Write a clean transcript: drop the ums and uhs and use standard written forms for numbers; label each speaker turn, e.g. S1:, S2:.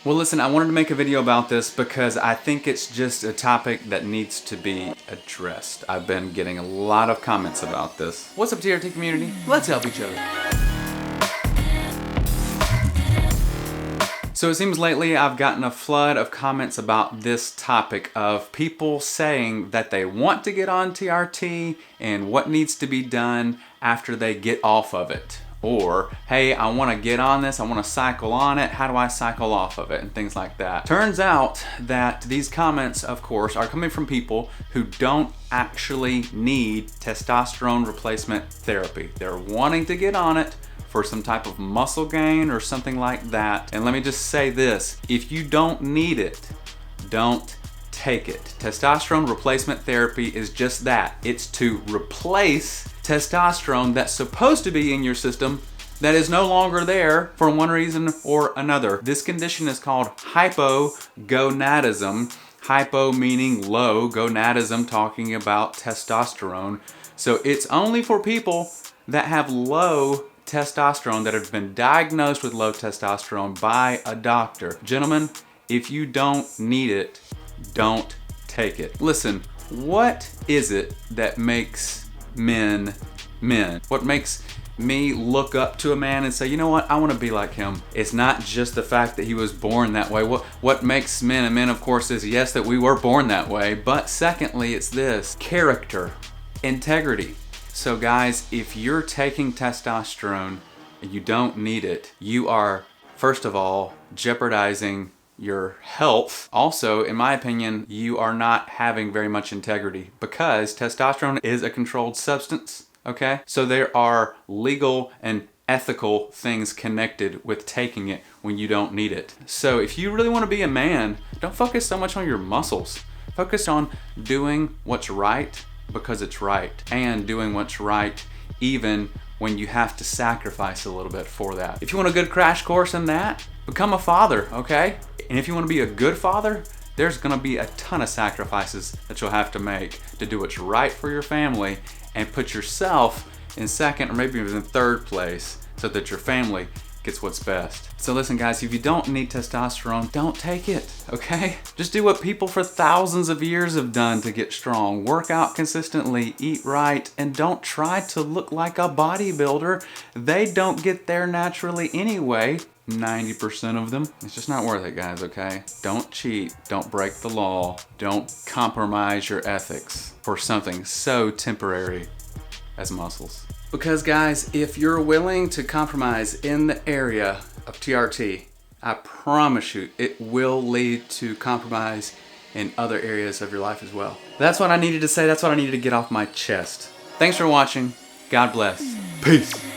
S1: Well, listen, I wanted to make a video about this because I think it's just a topic that needs to be addressed. I've been getting a lot of comments about this. What's up, TRT community? Let's help each other. So it seems lately I've gotten a flood of comments about this topic of people saying that they want to get on TRT and what needs to be done after they get off of it. Or, hey, I want to get on this, I want to cycle on it, how do I cycle off of it, and things like that. Turns out that these comments, of course, are coming from people who don't actually need testosterone replacement therapy. They're wanting to get on it for some type of muscle gain or something like that. And let me just say this, if you don't need it, don't take it. Testosterone replacement therapy is just that. It's to replace testosterone that's supposed to be in your system that is no longer there for one reason or another. This condition is called hypogonadism. Hypo meaning low, gonadism talking about testosterone. So it's only for people that have low testosterone, that have been diagnosed with low testosterone by a doctor. Gentlemen, if you don't need it, don't take it. Listen, what is it that makes men men? What makes me look up to a man and say, you know what, I want to be like him? It's not just the fact that he was born that way. What makes men and men, of course, is yes, that we were born that way, but secondly, it's this: character, integrity. So guys, if you're taking testosterone and you don't need it, you are, first of all, jeopardizing your health. Also, in my opinion, you are not having very much integrity because testosterone is a controlled substance, okay? So there are legal and ethical things connected with taking it when you don't need it. So if you really want to be a man, don't focus so much on your muscles. Focus on doing what's right because it's right, and doing what's right even when you have to sacrifice a little bit for that. If you want a good crash course in that, become a father, okay? And if you want to be a good father, there's going to be a ton of sacrifices that you'll have to make to do what's right for your family and put yourself in second or maybe even third place so that your family gets what's best. So listen guys, if you don't need testosterone, don't take it, okay? Just do what people for thousands of years have done to get strong. Work out consistently, eat right, and don't try to look like a bodybuilder. They don't get there naturally anyway. 90% of them. It's just not worth it, guys, okay? Don't cheat, don't break the law, don't compromise your ethics for something so temporary as muscles. Because guys, if you're willing to compromise in the area of TRT, I promise you it will lead to compromise in other areas of your life as well. That's what I needed to say, that's what I needed to get off my chest. Thanks for watching, God bless, peace.